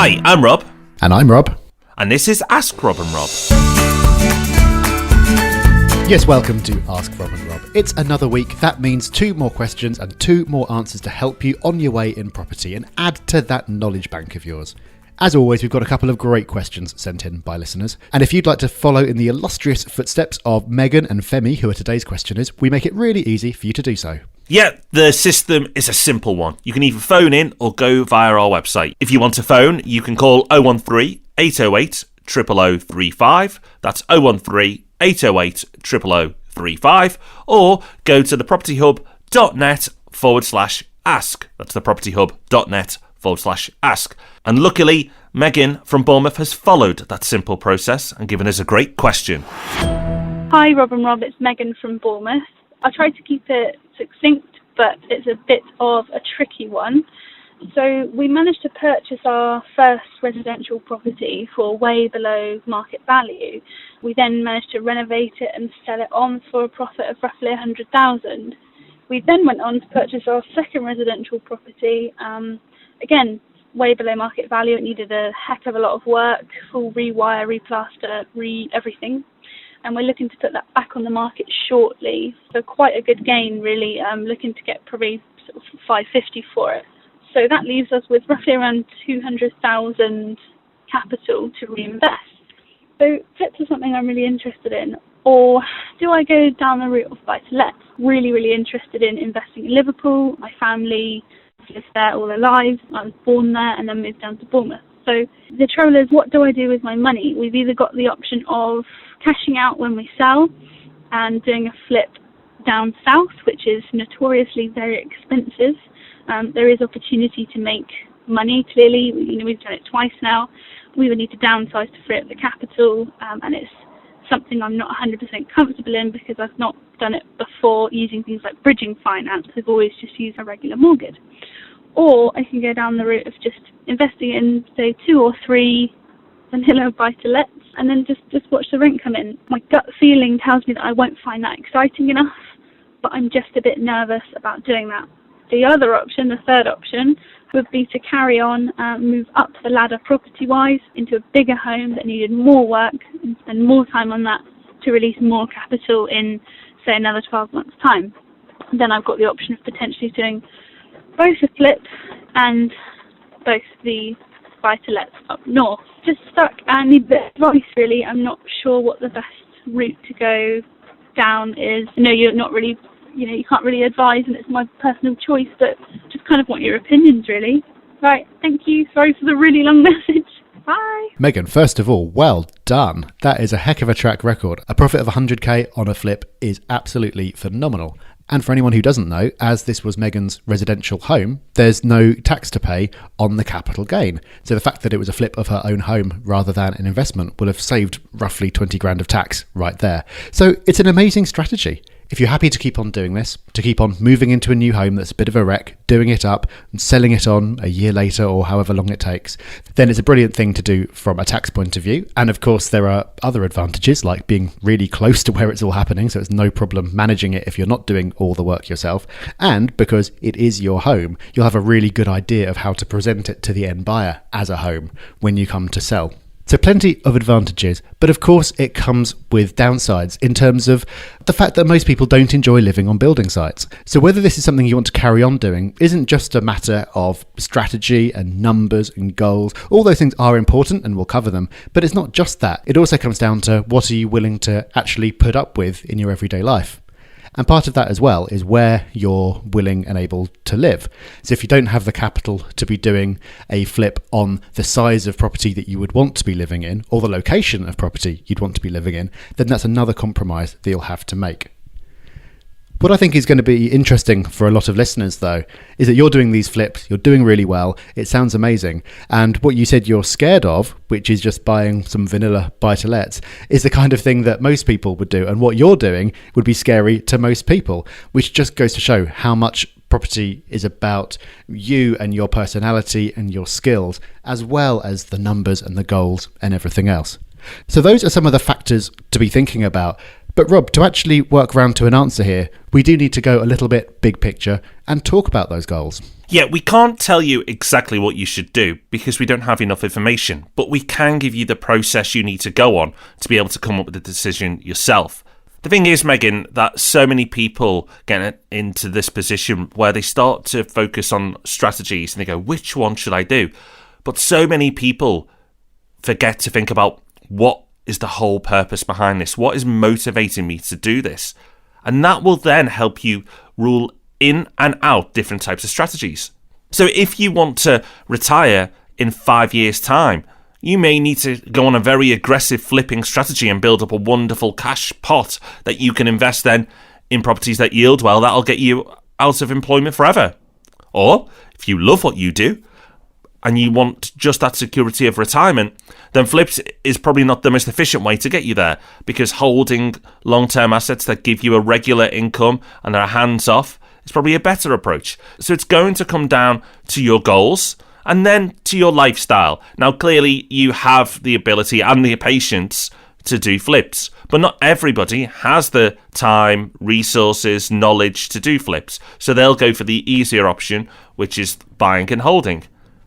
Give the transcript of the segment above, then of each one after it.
Hi, I'm Rob. And I'm Rob. And this is Ask Rob and Rob. Yes, welcome to Ask Rob and Rob. It's another week. That means 2 more questions and 2 more answers to help you on your way in property and add to that knowledge bank of yours. As always, we've got a couple of great questions sent in by listeners. And if you'd like to follow in the illustrious footsteps of Megan and Femi, who are today's questioners, we make it really easy for you to do so. Yeah, the system is a simple one. You can either phone in or go via our website. If you want to phone, you can call 013 808 0035. That's 013 808 0035. Or go to thepropertyhub.net/ask. That's thepropertyhub.net/ask. And luckily, Megan from Bournemouth has followed that simple process and given us a great question. Hi Rob and Rob, it's Megan from Bournemouth. I tried to keep it succinct, but it's a bit of a tricky one. So we managed to purchase our first residential property for way below market value. We then managed to renovate it and sell it on for a profit of roughly 100,000. We then went on to purchase our second residential property, again, way below market value. It needed a heck of a lot of work, full rewire, replaster, everything. And we're looking to put that back on the market shortly. So quite a good gain, really. Looking to get probably sort of 550 for it. So that leaves us with roughly around 200,000 capital to reinvest. So flips are something I'm really interested in. Or do I go down the route of buy-to-let? Really interested in investing in Liverpool. My family lived there all their lives. I was born there and then moved down to Bournemouth. So the trouble is, what do I do with my money? We've either got the option of cashing out when we sell and doing a flip down south, which is notoriously very expensive. There is opportunity to make money, clearly. We've done it twice now. We would need to downsize to free up the capital, and it's something I'm not 100% comfortable in because I've not done it before using things like bridging finance. I've always just used a regular mortgage. Or I can go down the route of just investing in, say, 2 or 3 vanilla buy-to-lets and then just watch the rent come in. My gut feeling tells me that I won't find that exciting enough, but I'm just a bit nervous about doing that. The other option, the third option, would be to carry on, move up the ladder property-wise into a bigger home that needed more work and spend more time on that to release more capital in, say, another 12 months' time. Then I've got the option of potentially doing both a flip and both the buy-to-lets up north. Just stuck and need a bit of advice, really. I'm not sure what the best route to go down is. I know you're not really, you can't really advise and it's my personal choice, but just kind of want your opinions, really. Right, thank you. Sorry for the really long message. Bye. Megan, first of all, well done. That is a heck of a track record. A profit of 100k on a flip is absolutely phenomenal. And for anyone who doesn't know, as this was Megan's residential home, there's no tax to pay on the capital gain. So the fact that it was a flip of her own home rather than an investment will have saved roughly 20 grand of tax right there. So it's an amazing strategy. If you're happy to keep on doing this, to keep on moving into a new home that's a bit of a wreck, doing it up and selling it on a year later or however long it takes, then it's a brilliant thing to do from a tax point of view. And of course, there are other advantages like being really close to where it's all happening. So it's no problem managing it if you're not doing all the work yourself. And because it is your home, you'll have a really good idea of how to present it to the end buyer as a home when you come to sell. So plenty of advantages, but of course it comes with downsides in terms of the fact that most people don't enjoy living on building sites. So whether this is something you want to carry on doing isn't just a matter of strategy and numbers and goals. All those things are important and we'll cover them, but it's not just that. It also comes down to what are you willing to actually put up with in your everyday life. And part of that as well is where you're willing and able to live. So if you don't have the capital to be doing a flip on the size of property that you would want to be living in, or the location of property you'd want to be living in, then that's another compromise that you'll have to make. What I think is going to be interesting for a lot of listeners, though, is that you're doing these flips, you're doing really well, it sounds amazing, and what you said you're scared of, which is just buying some vanilla buy-to-lets, is the kind of thing that most people would do, and what you're doing would be scary to most people, which just goes to show how much property is about you and your personality and your skills, as well as the numbers and the goals and everything else. So those are some of the factors to be thinking about. But Rob, to actually work round to an answer here, we do need to go a little bit big picture and talk about those goals. Yeah, we can't tell you exactly what you should do because we don't have enough information, but we can give you the process you need to go on to be able to come up with a decision yourself. The thing is, Megan, that so many people get into this position where they start to focus on strategies and they go, which one should I do? But so many people forget to think about what is the whole purpose behind this? What is motivating me to do this? And that will then help you rule in and out different types of strategies. So if you want to retire in 5 years' time, you may need to go on a very aggressive flipping strategy and build up a wonderful cash pot that you can invest then in properties that yield well. That'll get you out of employment forever. Or if you love what you do and you want just that security of retirement, then flips is probably not the most efficient way to get you there, because holding long-term assets that give you a regular income and are hands-off is probably a better approach. So it's going to come down to your goals and then to your lifestyle. Now, clearly, you have the ability and the patience to do flips, but not everybody has the time, resources, knowledge to do flips. So they'll go for the easier option, which is buying and holding.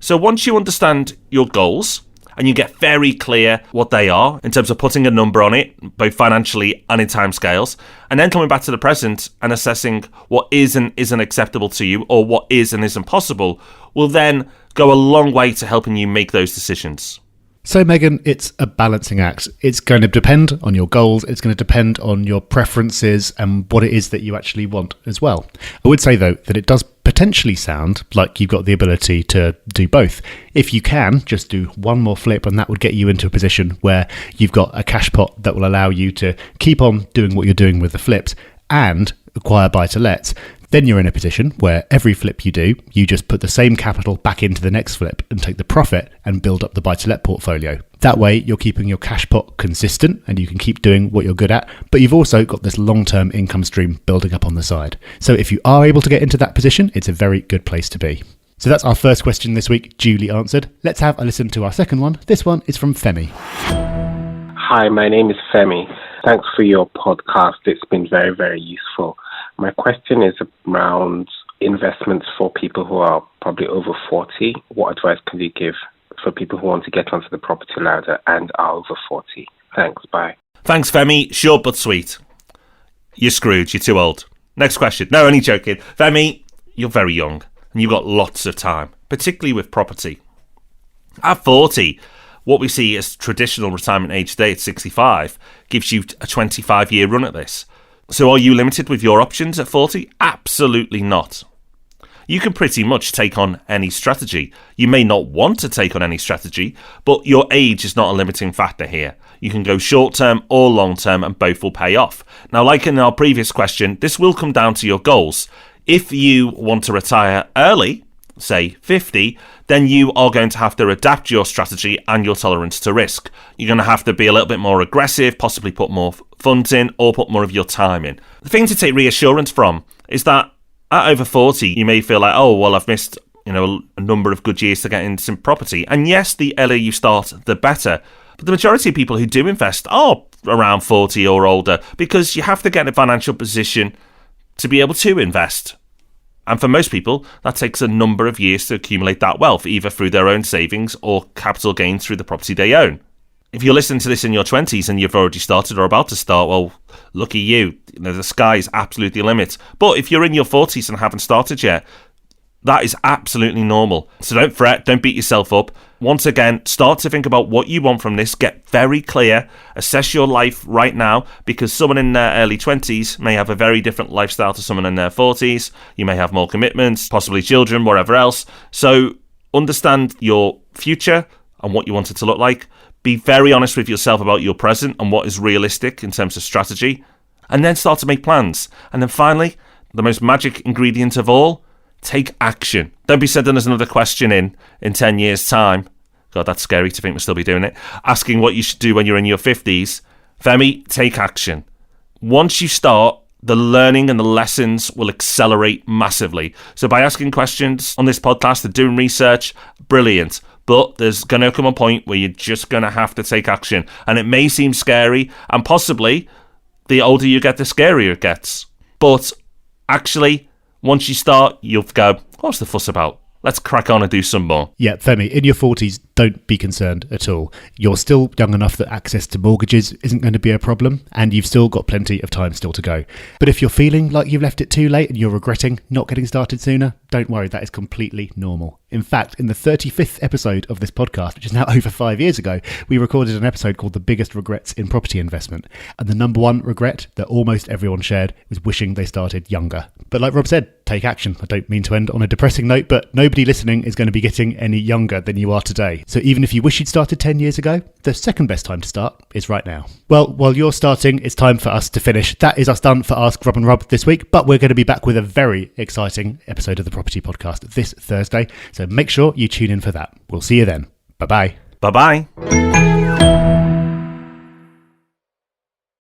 So once you understand your goals and you get very clear what they are in terms of putting a number on it, both financially and in timescales, and then coming back to the present and assessing what is and isn't acceptable to you or what is and isn't possible, will then go a long way to helping you make those decisions. So, Megan, it's a balancing act. It's going to depend on your goals. It's going to depend on your preferences and what it is that you actually want as well. I would say, though, that it does potentially sound like you've got the ability to do both. If you can, just do one more flip and that would get you into a position where you've got a cash pot that will allow you to keep on doing what you're doing with the flips and acquire buy-to-lets. Then you're in a position where every flip you do, you just put the same capital back into the next flip and take the profit and build up the buy-to-let portfolio. That way, you're keeping your cash pot consistent and you can keep doing what you're good at, but you've also got this long-term income stream building up on the side. So if you are able to get into that position, it's a very good place to be. So that's our first question this week, duly answered. Let's have a listen to our second one. This one is from Femi. Hi, my name is Femi. Thanks for your podcast. It's been very, very useful. My question is around investments for people who are probably over 40. What advice can you give for people who want to get onto the property ladder and are over 40? Thanks, bye. Thanks, Femi. Short but sweet. You're screwed. You're too old. Next question. No, only joking. Femi, you're very young and you've got lots of time, particularly with property. At 40, what we see as traditional retirement age today at 65 gives you a 25-year run at this. So are you limited with your options at 40? Absolutely not. You can pretty much take on any strategy. You may not want to take on any strategy, but your age is not a limiting factor here. You can go short-term or long-term and both will pay off. Now, like in our previous question, this will come down to your goals. If you want to retire early, say 50, then you are going to have to adapt your strategy and your tolerance to risk. You're going to have to be a little bit more aggressive, possibly put more funds in or put more of your time in. The thing to take reassurance from is that at over 40, you may feel like, oh, well, I've missed a number of good years to get into some property. And yes, the earlier you start, the better. But the majority of people who do invest are around 40 or older because you have to get in a financial position to be able to invest. And for most people, that takes a number of years to accumulate that wealth, either through their own savings or capital gains through the property they own. If you're listening to this in your 20s and you've already started or about to start, well, lucky you. The sky is absolutely the limit. But if you're in your 40s and haven't started yet, that is absolutely normal. So don't fret, don't beat yourself up. Once again, start to think about what you want from this. Get very clear. Assess your life right now, because someone in their early 20s may have a very different lifestyle to someone in their 40s. You may have more commitments, possibly children, whatever else. So understand your future and what you want it to look like. Be very honest with yourself about your present and what is realistic in terms of strategy. And then start to make plans. And then finally, the most magic ingredient of all, take action. Don't be sending us another question in 10 years' time. God, that's scary to think we'll still be doing it. Asking what you should do when you're in your 50s. Femi, take action. Once you start, the learning and the lessons will accelerate massively. So by asking questions on this podcast and doing research, brilliant. But there's going to come a point where you're just going to have to take action. And it may seem scary and possibly the older you get, the scarier it gets. But actually, once you start, you'll go, what's the fuss about? Let's crack on and do some more. Yeah, Femi, in your 40s, don't be concerned at all. You're still young enough that access to mortgages isn't going to be a problem, and you've still got plenty of time still to go. But if you're feeling like you've left it too late and you're regretting not getting started sooner, don't worry, that is completely normal. In fact, in the 35th episode of this podcast, which is now over 5 years ago, we recorded an episode called The Biggest Regrets in Property Investment. And the number one regret that almost everyone shared was wishing they started younger. But like Rob said, take action. I don't mean to end on a depressing note, but nobody listening is going to be getting any younger than you are today. So even if you wish you'd started 10 years ago, the second best time to start is right now. Well, while you're starting, it's time for us to finish. That is us done for Ask Rob and Rob this week, but we're going to be back with a very exciting episode of the Property Podcast this Thursday. So make sure you tune in for that. We'll see you then. Bye-bye. Bye-bye.